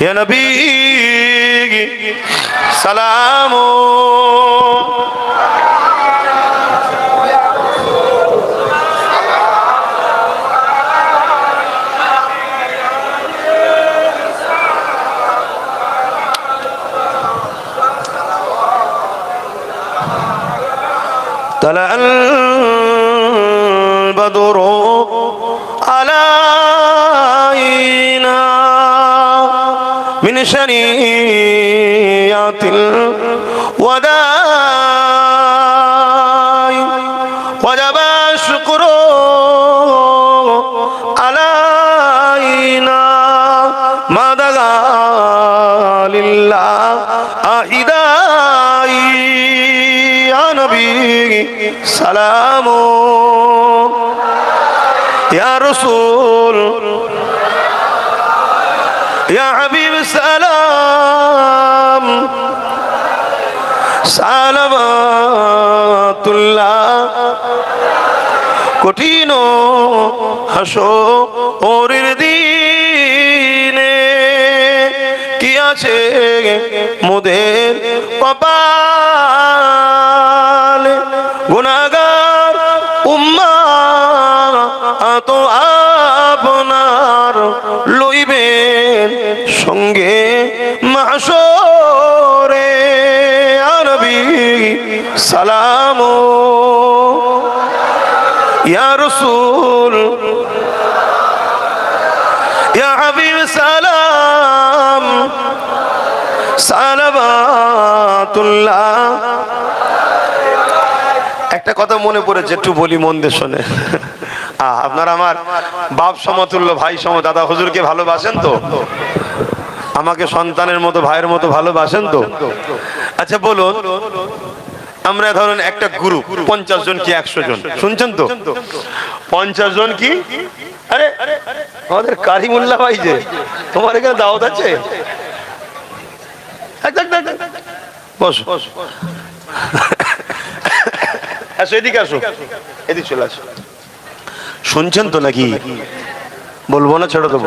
ইয়া নবী সালাম طلع البدر علينا من شنيعة الوداع وجب الشكر علينا ما دعا لله أهداي يا نبي سلام يا رسول يا حبيب سلام صلوات الله কঠিন হাসরের দিনে কি আছে মোদের কপালে গুনাহগার উম্মাত আপনার লইবেন সঙ্গে মাহশরে ইয়া নবী সালাম ইয়া রাসূল ইয়া হাবিব সালাম সালাওয়াতুল্লাহ। একটা কথা মনে পড়েছে, একটু বলি, মন দিয়ে শোনে। আপনারা আমার বাপ সমতুল্য, ভাই সম, দাদা হুজুরকে ভালোবাসেন তো? আমাকে সন্তানের মতো, ভাইয়ের মতো ভালোবাসেন তো? আচ্ছা বলুন, আমরা ধরুন একটা গ্রুপ 50 জন কি 100 জন, শুনছেন তো? 50 জন কি, আরে আমাদের কারিমুল্লাহ ভাই যে, তোমার এখানে দাওয়াত আছে, বসো আসো, এদিকে আসো, এদিকে চলে আসো। শুনছেন তো নাকি? বলবো না, ছেড়ে দেবো?